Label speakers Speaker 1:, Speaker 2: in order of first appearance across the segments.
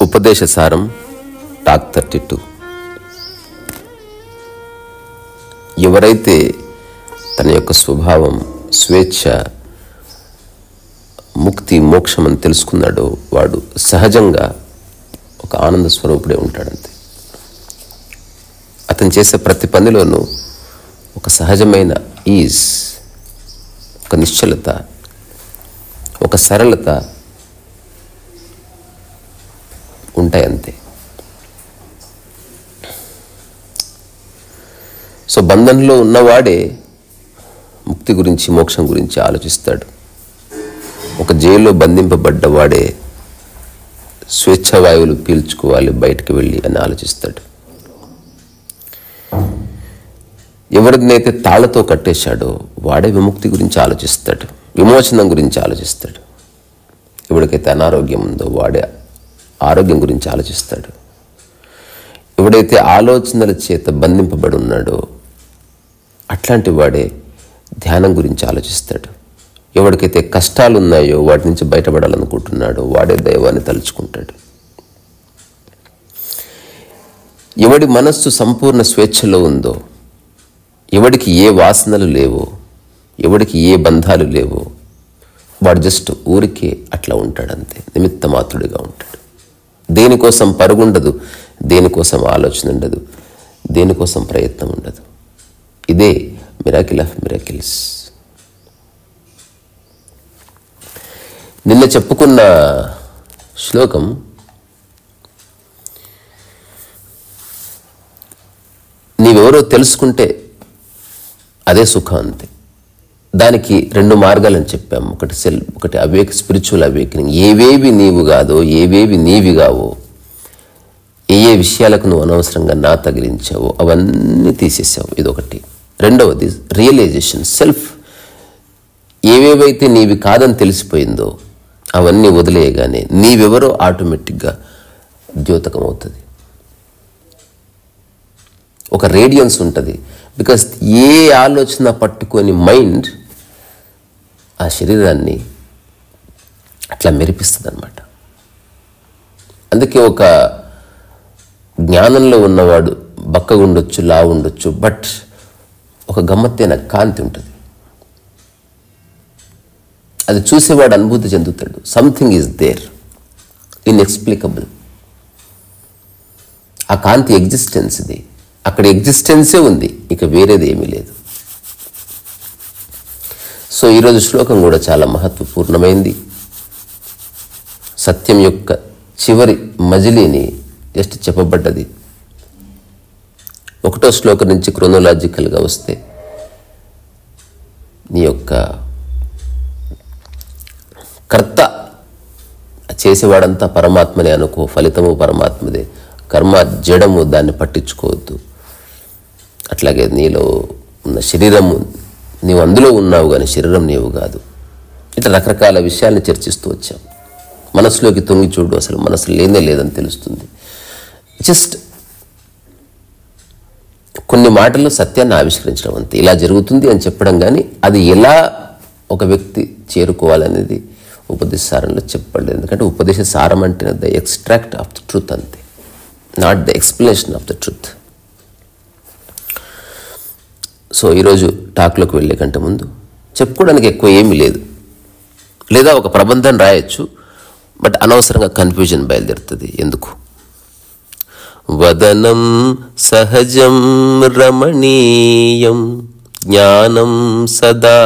Speaker 1: ఉపదేశ సారం టాక్ 32. ఎవరైతే తన యొక్క స్వభావం, స్వేచ్ఛ, ముక్తి, మోక్షం అని తెలుసుకున్నాడో వాడు సహజంగా ఒక ఆనంద స్వరూపుడే ఉంటాడంతే. అతను చేసే ప్రతి పనిలోనూ ఒక సహజమైన ఈజ్, ఒక నిశ్చలత, ఒక సరళత ఉంటాయంతే. సో బంధంలో ఉన్నవాడే ముక్తి గురించి, మోక్షం గురించి ఆలోచిస్తాడు. ఒక జైల్లో బంధింపబడ్డవాడే స్వేచ్ఛావాయువులు పీల్చుకోవాలి, బయటకు వెళ్ళి అని ఆలోచిస్తాడు. ఎవరినైతే తాళ్లతో కట్టేశాడో వాడే విముక్తి గురించి ఆలోచిస్తాడు, విమోచనం గురించి ఆలోచిస్తాడు. ఎవరికైతే అనారోగ్యం ఉందో వాడే ఆరోగ్యం గురించి ఆలోచిస్తాడు. ఎవడైతే ఆలోచనల చేత బంధింపబడి ఉన్నాడో అట్లాంటి వాడే ధ్యానం గురించి ఆలోచిస్తాడు. ఎవరికైతే కష్టాలు ఉన్నాయో వాటి నుంచి బయటపడాలనుకుంటున్నాడో వాడే దైవాన్ని తలుచుకుంటాడు. ఎవడి మనస్సు సంపూర్ణ స్వేచ్ఛలో ఉందో, ఎవడికి ఏ వాసనలు లేవో, ఎవడికి ఏ బంధాలు లేవో వాడు జస్ట్ ఊరికే అట్లా ఉంటాడంతే, నిమిత్త మాత్రుడిగా ఉంటాడు. దేనికోసం పరుగుండదు, దేనికోసం ఆలోచన ఉండదు, దేనికోసం ప్రయత్నం ఉండదు. ఇదే మిరాకిల్ ఆఫ్ మిరాకిల్స్. నిన్న చెప్పుకున్న శ్లోకం నీవెవరో తెలుసుకుంటే అదే సుఖం అంతే. దానికి 2 మార్గాలని చెప్పాము. ఒకటి ఒకటి స్పిరిచువల్ అవేకనింగ్. ఏవేవి నీవు కాదో, ఏవేవి నీవి కావో, ఏ విషయాలకు నువ్వు అనవసరంగా నా తగిలించావో అవన్నీ తీసేసావు, ఇదొకటి. రెండవది రియలైజేషన్, సెల్ఫ్. ఏవేవైతే నీవి కాదని తెలిసిపోయిందో అవన్నీ వదిలేయగానే నీవెవరో ఆటోమేటిక్గా ద్యోతకం అవుతుంది. ఒక రేడియన్స్ ఉంటుంది. బికాస్ ఏ ఆలోచన పట్టుకొని మైండ్ ఆ శరీరాన్ని అట్లా మెరిపిస్తుంది అన్నమాట. అందుకే ఒక జ్ఞానంలో ఉన్నవాడు బక్కగా ఉండొచ్చు, లా ఉండొచ్చు, బట్ ఒక గమ్మత్తైన కాంతి ఉంటుంది. అది చూసేవాడు అనుభూతి చెందుతాడు. Something is there, inexplicable. ఆ కాంతి ఎగ్జిస్టెన్స్ ఇది. అక్కడ ఎగ్జిస్టెన్సే ఉంది, ఇక వేరేది ఏమీ లేదు. సో ఈరోజు శ్లోకం కూడా చాలా మహత్వపూర్ణమైంది. సత్యం యొక్క చివరి మజిలీని జస్ట్ చెప్పబడ్డది. 1వ శ్లోకం నుంచి క్రోనోలాజికల్గా వస్తే నీ యొక్క కర్త చేసేవాడంతా పరమాత్మనే అనుకో, ఫలితము పరమాత్మదే. కర్మ జడము, దాన్ని పట్టించుకోవద్దు. అట్లాగే నీలో ఉన్న శరీరము, నీవు అందులో ఉన్నావు కానీ శరీరం నీవు కాదు. ఇట్లా రకరకాల విషయాల్ని చర్చిస్తూ వచ్చాం. మనసులోకి తొంగి చూడు, అసలు మనసు లేనే లేదని తెలుస్తుంది. జస్ట్ కొన్ని మాటల్లో సత్యాన్ని ఆవిష్కరించడం అంతే. ఇలా జరుగుతుంది అని చెప్పడం, కానీ అది ఎలా ఒక వ్యక్తి చేరుకోవాలనేది ఉపదేశ సారంలో చెప్పబడలేదు. ఎందుకంటే ఉపదేశ సారం అంటే the extract of the truth అంతే, not the explanation of the truth. So ఈరోజు టాక్లోకి వెళ్ళే కంటే ముందు చెప్పుకోవడానికి ఎక్కువ ఏమీ లేదు. లేదా ఒక ప్రబంధం రాయొచ్చు, బట్ అనవసరంగా కన్ఫ్యూజన్ బయలుదేరుతుంది. ఎందుకు? వదనం సహజం రమణీయం, జ్ఞానం సదా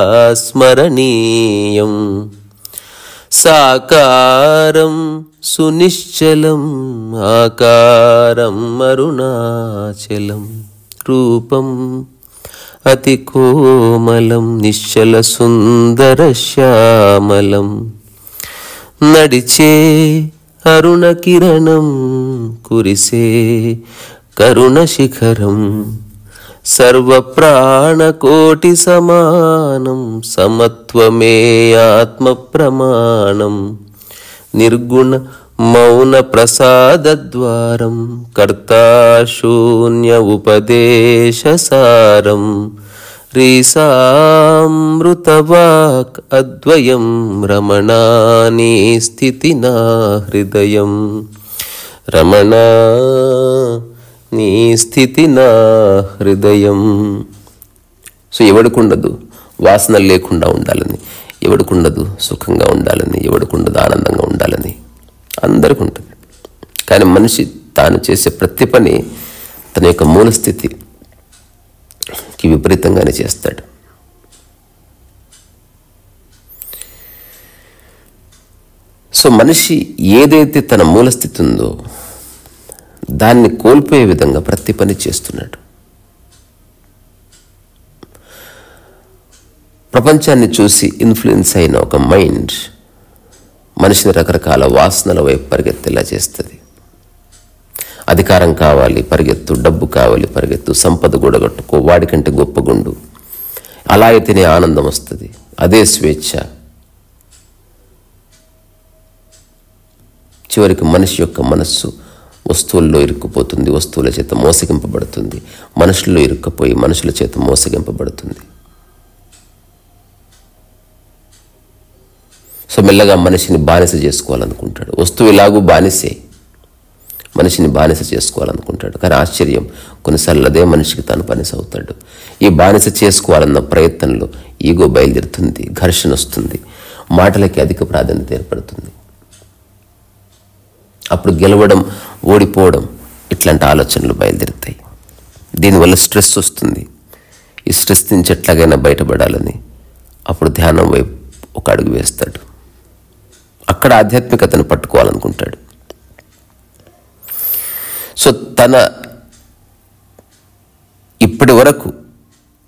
Speaker 1: స్మరణీయం, సాకారం సునిశ్చలం, ఆకారం అరుణాచలం, రూపం అతి కోమలం, నిశ్చల సుందర శ్యామలం, నడిచే అరుణ కిరణం, కురిసే కరుణ శిఖరం, సర్వ ప్రాణకోటి సమానం, సమత్వమే ఆత్మ ప్రమాణం, నిర్గుణ మౌన ప్రసాదద్వారం, కర్తా శూన్య ఉపదేశసారం, రీసామృతవాక్ అద్వయం, రమణాని స్థితి నా హృదయం, రమణ నీ స్థితి నా హృదయం. సో ఎవడికుండదు వాసనలు లేకుండా ఉండాలని, ఎవడికుండదు సుఖంగా ఉండాలని, ఎవడికుండదు ఆనందంగా ఉండాలని, అందరికీ ఉంటుంది. కానీ మనిషి తాను చేసే ప్రతి పని తన యొక్క మూలస్థితికి విపరీతంగానే చేస్తాడు. సో మనిషి ఏదైతే తన మూలస్థితి ఉందో దాన్ని కోల్పోయే విధంగా ప్రతి పని చేస్తున్నాడు. ప్రపంచాన్ని చూసి ఇన్ఫ్లుయెన్స్ అయిన ఒక మైండ్ మనిషిని రకరకాల వాసనల వైపు పరిగెత్తేలా చేస్తుంది. అధికారం కావాలి పరిగెత్తు, డబ్బు కావాలి పరిగెత్తు, సంపద కూడగట్టుకో, వాడికంటే గొప్పగుండు, అలా అయితేనే ఆనందం వస్తుంది, అదే స్వేచ్ఛ. చివరికి మనిషి యొక్క మనస్సు వస్తువుల్లో ఇరుక్కుపోతుంది, వస్తువుల చేత మోసగింపబడుతుంది, మనుషుల్లో ఇరుక్కుపోయి మనుషుల చేత మోసగింపబడుతుంది. సో మెల్లగా మనిషిని బానిస చేసుకోవాలనుకుంటాడు. వస్తువు ఎలాగూ బానిసే, మనిషిని బానిస చేసుకోవాలనుకుంటాడు. కానీ ఆశ్చర్యం, కొన్నిసార్లు అదే మనిషికి తాను బానిస అవుతాడు. ఈ బానిస చేసుకోవాలన్న ప్రయత్నంలో ఈగో బయలుదేరుతుంది, ఘర్షణ వస్తుంది, మాటలకి అధిక ప్రాధాన్యత ఏర్పడుతుంది. అప్పుడు గెలవడం, ఓడిపోవడం ఇట్లాంటి ఆలోచనలు బయలుదేరుతాయి. దీనివల్ల స్ట్రెస్ వస్తుంది. ఈ స్ట్రెస్ నుంచి ఎట్లాగైనా బయటపడాలని అప్పుడు ధ్యానం వైపు ఒక అడుగు వేస్తాడు. అక్కడ ఆధ్యాత్మికతను పట్టుకోవాలనుకుంటాడు. సో తన ఇప్పటి వరకు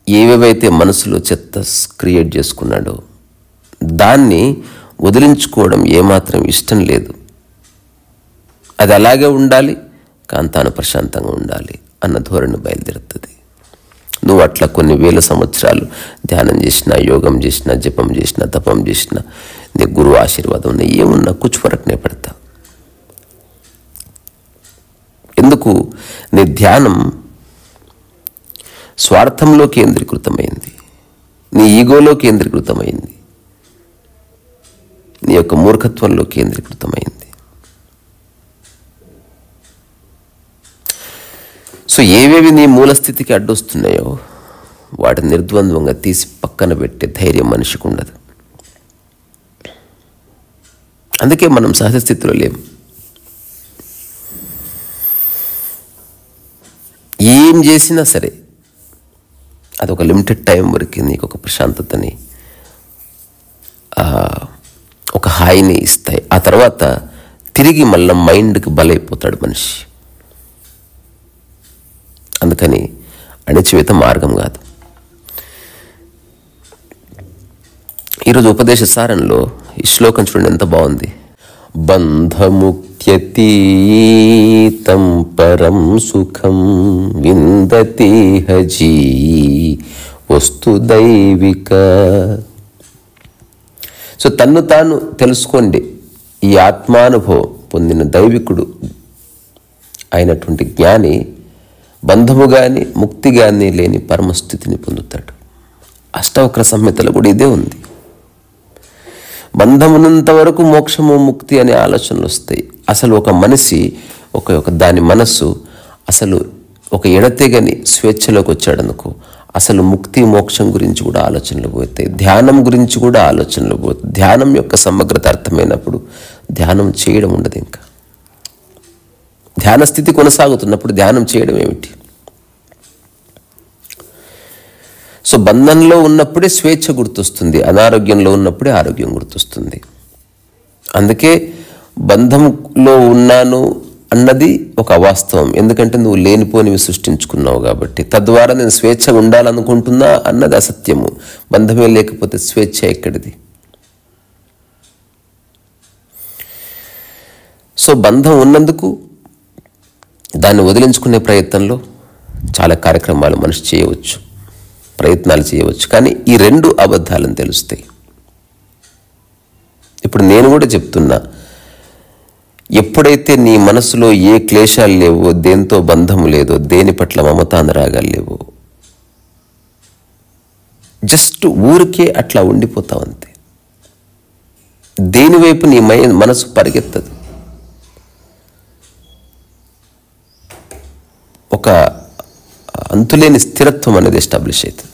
Speaker 1: ఏవేవైతే మనసులో చెత్త క్రియేట్ చేసుకున్నాడో దాన్ని వదిలించుకోవడం ఏమాత్రం ఇష్టం లేదు. అది అలాగే ఉండాలి, కానీ తాను ప్రశాంతంగా ఉండాలి అన్న ధోరణి బయలుదేరుతుంది. నువ్వు అట్లా కొన్ని వేల సంవత్సరాలు ధ్యానం చేసినా, యోగం చేసినా, జపం చేసినా, తపం చేసినా, నీ గురువు ఆశీర్వాదం ఉన్నా, ఏమున్నా కుछ ఫరక్ నే పడతా. ఎందుకు? నీ ధ్యానం స్వార్థంలో కేంద్రీకృతమైంది, నీ ఈగోలో కేంద్రీకృతమైంది, నీ యొక్క మూర్ఖత్వంలో కేంద్రీకృతమైంది. సో ఏవేవి నీ మూలస్థితికి అడ్డొస్తున్నాయో వాటిని నిర్ద్వంద్వంగా తీసి పక్కన పెట్టే ధైర్యం మనిషికి ఉండదు. అందుకే మనం సహజ స్థితిలో లేము. ఏం చేసినా సరే అదొక లిమిటెడ్ టైం వరకు నీకు ఒక ప్రశాంతతని, ఒక హాయిని ఇస్తాయి. ఆ తర్వాత తిరిగి మళ్ళీ మైండ్కి బలైపోతాడు మనిషి. అందుకని అణచివేత మార్గం కాదు. ఈరోజు ఉపదేశ సారంలో ఈ శ్లోకం చూడండి ఎంత బాగుంది. బంధముక్త్యతీతం పరం సుఖం విందతిహ జీ వస్తు దైవిక. సో తన్ను తాను తెలుసుకోండి. ఈ ఆత్మానుభవం పొందిన దైవికుడు అయినటువంటి జ్ఞాని బంధము కానీ ముక్తి కానీ లేని పరమస్థితిని పొందుతాడు. అష్టవక్ర సంహితలో కూడా ఇదే ఉంది. బంధమునంత వరకు మోక్షము ముక్తి అనే ఆలోచనలు వస్తాయి. అసలు ఒక మనిషి ఒక దాని మనస్సు అసలు ఒక ఎడతెగని స్వేచ్ఛలోకి వచ్చాడనుకో, అసలు ముక్తి మోక్షం గురించి కూడా ఆలోచనలు పోతాయి, ధ్యానం గురించి కూడా ఆలోచనలు పోతాయి. ధ్యానం యొక్క సమగ్రత అర్థమైనప్పుడు ధ్యానం చేయడం ఉండదు. ఇంకా ధ్యాన స్థితి కొనసాగుతున్నప్పుడు ధ్యానం చేయడం ఏమిటి? సో బంధంలో ఉన్నప్పుడే స్వేచ్ఛ గుర్తొస్తుంది, అనారోగ్యంలో ఉన్నప్పుడే ఆరోగ్యం గుర్తొస్తుంది. అందుకే బంధంలో ఉన్నాను అన్నది ఒక అవాస్తవం. ఎందుకంటే నువ్వు లేనిపోనివి సృష్టించుకున్నావు కాబట్టి. తద్వారా నేను స్వేచ్ఛగా ఉండాలనుకుంటున్నా అన్నది అసత్యము. బంధమే లేకపోతే స్వేచ్ఛ ఎక్కడిది? సో బంధం ఉన్నందుకు దాన్ని వదిలించుకునే ప్రయత్నంలో చాలా కార్యక్రమాలు మనిషి చేయవచ్చు, ప్రయత్నాలు చేయవచ్చు. కానీ ఈ రెండు అబద్ధాలను తెలుస్తాయి. ఇప్పుడు నేను కూడా చెప్తున్నా, ఎప్పుడైతే నీ మనసులో ఏ క్లేశాలు లేవో, దేంతో బంధము లేదో, దేని పట్ల మమతానురాగాలు లేవో, జస్ట్ ఊరికే అట్లా ఉండిపోతావు అంతే. దేనివైపు నీ మనసు పరిగెత్తదు. ఒక అంతులేని స్థిరత్వం అనేది ఎస్టాబ్లిష్ అవుతుంది.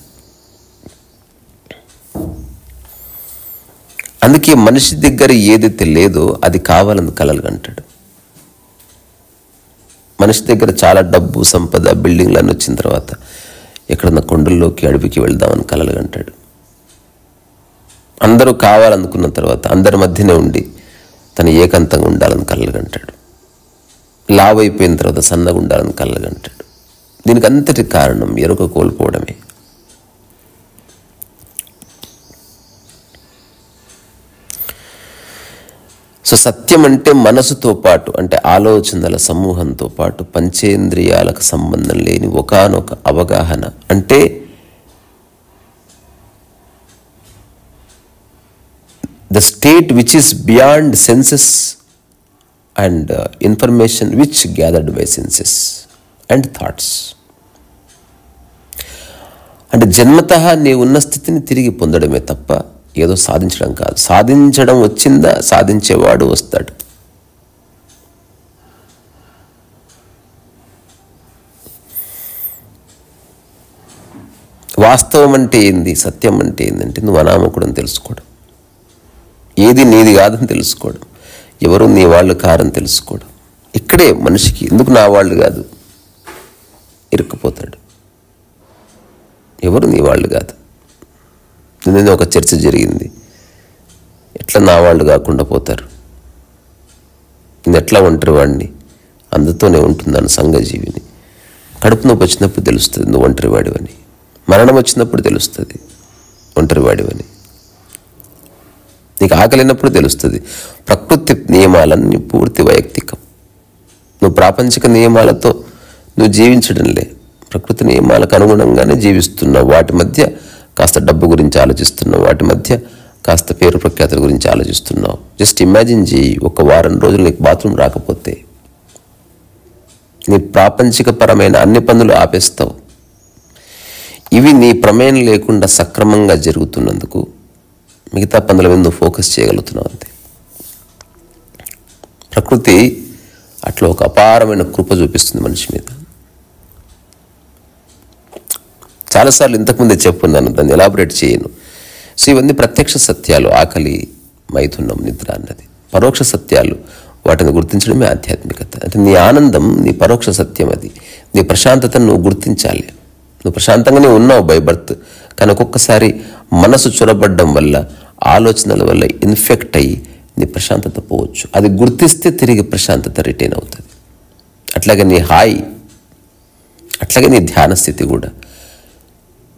Speaker 1: అందుకే మనిషి దగ్గర ఏదైతే లేదో అది కావాలని కలలు అంటాడు. మనిషి దగ్గర చాలా డబ్బు, సంపద, బిల్డింగ్లు అన్నీ వచ్చిన తర్వాత ఎక్కడన్నా కొండల్లోకి అడవికి వెళ్దామని కలలు అంటాడు. అందరూ కావాలనుకున్న తర్వాత అందరి మధ్యనే ఉండి తను ఏకాంతంగా ఉండాలని కలలు అంటాడు. లావ్ అయిపోయిన తర్వాత సన్నగా ఉండాలని కలలు అంటాడు. దీనికి అంతటి కారణం ఎరుక కోల్పోవడమే. సో సత్యం అంటే మనసుతో పాటు, అంటే ఆలోచనల సమూహంతో పాటు పంచేంద్రియాలకు సంబంధం లేని ఒకానొక అవగాహన. అంటే the state which is beyond senses and information which gathered by senses and thoughts. అంటే జన్మతః నీ ఉన్న స్థితిని తిరిగి పొందడమే తప్ప ఏదో సాధించడం కాదు. సాధించడం వచ్చిందా, సాధించేవాడు వస్తాడు. వాస్తవం అంటే ఏంది, సత్యం అంటే ఏంటంటే నువ్వు అనామకుడని తెలుసుకోవడం, ఏది నీది కాదని తెలుసుకోవడం, ఎవరు నీ వాళ్ళు కారని తెలుసుకోవడం. ఇక్కడే మనిషికి ఎందుకు నా వాళ్ళు కాదు ఇరుక్కుపోతాడు. ఎవరు నీ వాళ్ళు కాదు. నిన్న ఒక చర్చ జరిగింది, ఎట్లా నా వాళ్ళు కాకుండా పోతారు, నేను ఎట్లా ఒంటరి వాడిని, అందుతోనే ఉంటున్నాను సంఘజీవిని. కడుపు నొప్పి వచ్చినప్పుడు తెలుస్తుంది నువ్వు ఒంటరి వాడివని, మరణం వచ్చినప్పుడు తెలుస్తుంది ఒంటరి వాడివని, నీకు ఆకలినప్పుడు తెలుస్తుంది. ప్రకృతి నియమాలన్నీ పూర్తి వైయక్తికం. నువ్వు ప్రాపంచిక నియమాలతో నువ్వు జీవించడంలే, ప్రకృతి నియమాలకు అనుగుణంగానే జీవిస్తున్నావు. వాటి మధ్య కాస్త డబ్బు గురించి ఆలోచిస్తున్నావు, వాటి మధ్య కాస్త పేరు ప్రఖ్యాతుల గురించి ఆలోచిస్తున్నావు. జస్ట్ ఇమాజిన్ చేయి, ఒక వారం రోజులు నీకు బాత్రూమ్ రాకపోతే నీ ప్రాపంచికపరమైన అన్ని పనులు ఆపేస్తావు. ఇవి నీ ప్రమేయం లేకుండా సక్రమంగా జరుగుతున్నందుకు మిగతా పనుల మీద నువ్వు ఫోకస్ చేయగలుగుతున్నావు అంతే. ప్రకృతి అట్లా ఒక అపారమైన కృప చూపిస్తుంది మనిషి మీద. చాలాసార్లు ఇంతకుముందే చెప్పున్నాను, దాన్ని ఎలాబరేట్ చేయను. సో ఇవన్నీ ప్రత్యక్ష సత్యాలు, ఆకలి, మైథునం, నిద్ర అన్నది. పరోక్ష సత్యాలు, వాటిని గుర్తించడమే ఆధ్యాత్మికత. అంటే నీ ఆనందం నీ పరోక్ష సత్యం, అది నీ ప్రశాంతతను నువ్వు గుర్తించాలి. నువ్వు ప్రశాంతంగానే ఉన్నావు బై బర్త్, కానీ ఒక్కొక్కసారి మనసు చొరబడ్డం వల్ల, ఆలోచనల వల్ల ఇన్ఫెక్ట్ అయ్యి నీ ప్రశాంతత పోవచ్చు. అది గుర్తిస్తే తిరిగి ప్రశాంతత రిటైన్ అవుతుంది. అట్లాగే నీ హాయి, అట్లాగే నీ ధ్యాన స్థితి కూడా.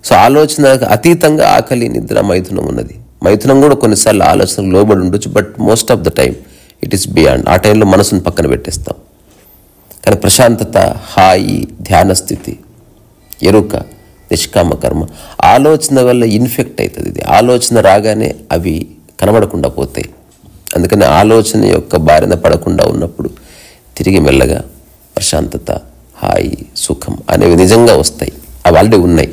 Speaker 1: సో ఆలోచనకు అతీతంగా ఆకలి, నిద్ర, మైథునం ఉన్నది. మైథునం కూడా కొన్నిసార్లు ఆలోచనకు లోబడి ఉండొచ్చు, but most of the time it is beyond. ఆ టైంలో మనసును పక్కన పెట్టేస్తాం. కానీ ప్రశాంతత, హాయి, ధ్యాన స్థితి, ఎరుక, నిష్కామ కర్మ, ఆలోచన వల్ల ఇన్ఫెక్ట్ అవుతుంది. ఇది ఆలోచన రాగానే అవి కనబడకుండా పోతాయి. అందుకని ఆలోచన యొక్క బారిన పడకుండా ఉన్నప్పుడు తిరిగి మెల్లగా ప్రశాంతత, హాయి, సుఖం అనేవి నిజంగా వస్తాయి. అవి ఆల్రెడీ ఉన్నాయి.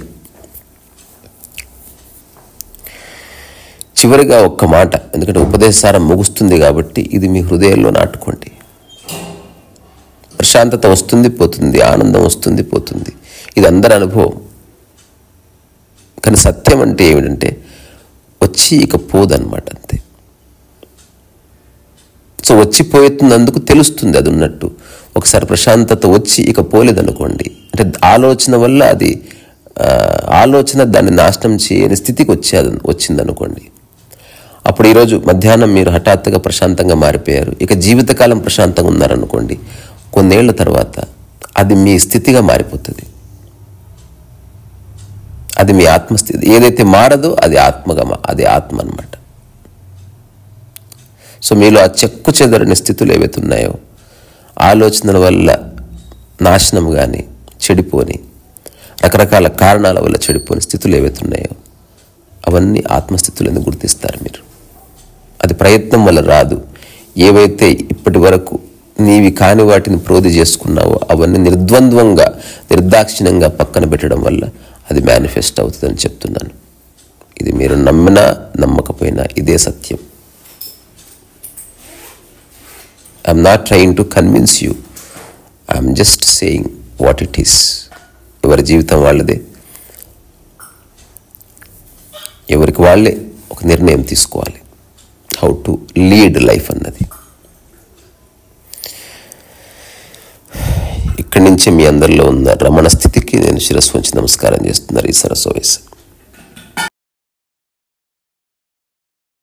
Speaker 1: చివరిగా ఒక్క మాట, ఎందుకంటే ఉపదేశారం ముగుస్తుంది కాబట్టి ఇది మీ హృదయంలో నాటుకోండి. ప్రశాంతత వస్తుంది పోతుంది, ఆనందం వస్తుంది పోతుంది, ఇది అందరి అనుభవం. కానీ సత్యం అంటే ఏమిటంటే వచ్చి ఇక పోదన్నమాట, అంతే. సో వచ్చిపోతున్నందుకు తెలుస్తుంది అది ఉన్నట్టు. ఒకసారి ప్రశాంతత వచ్చి ఇక పోలేదనుకోండి, అంటే ఆలోచన వల్ల అది ఆలోచన దాన్ని నాశనం చేయని స్థితికి వచ్చిందనుకోండి, అప్పుడు ఈరోజు మధ్యాహ్నం మీరు హఠాత్తుగా ప్రశాంతంగా మారిపోయారు, ఇక జీవితకాలం ప్రశాంతంగా ఉన్నారనుకోండి, కొన్నేళ్ల తర్వాత అది మీ స్థితిగా మారిపోతుంది. అది మీ ఆత్మస్థితి. ఏదైతే మారదో అది అది ఆత్మ అన్నమాట. సో మీలో ఆ చెక్కు చెదరని స్థితులు ఏవైతే ఉన్నాయో, ఆలోచనల వల్ల నాశనం కానీ చెడిపోని, రకరకాల కారణాల వల్ల చెడిపోని స్థితులు ఏవైతే ఉన్నాయో అవన్నీ ఆత్మస్థితులను గుర్తిస్తారు మీరు. అది ప్రయత్నం వల్ల రాదు. ఏవైతే ఇప్పటి వరకు నీవి కాని వాటిని ప్రోధి చేసుకున్నావో అవన్నీ నిర్ద్వంద్వంగా, నిర్దాక్షిణ్యంగా పక్కన పెట్టడం వల్ల అది మేనిఫెస్ట్ అవుతుందని చెప్తున్నాను. ఇది మీరు నమ్మినా నమ్మకపోయినా ఇదే సత్యం. I'm not trying to convince you, I'm just saying what it is. ఎవరి జీవితం వాళ్ళదే, ఎవరికి వాళ్ళే ఒక నిర్ణయం తీసుకోవాలి హౌ టు లీడ్ లైఫ్ అన్నది. ఇక్కడి నుంచే మీ అందరిలో ఉన్న రమణ స్థితికి నేను శిరస్సు వంచి నమస్కారం చేస్తున్నారు ఈ సరస్వతి.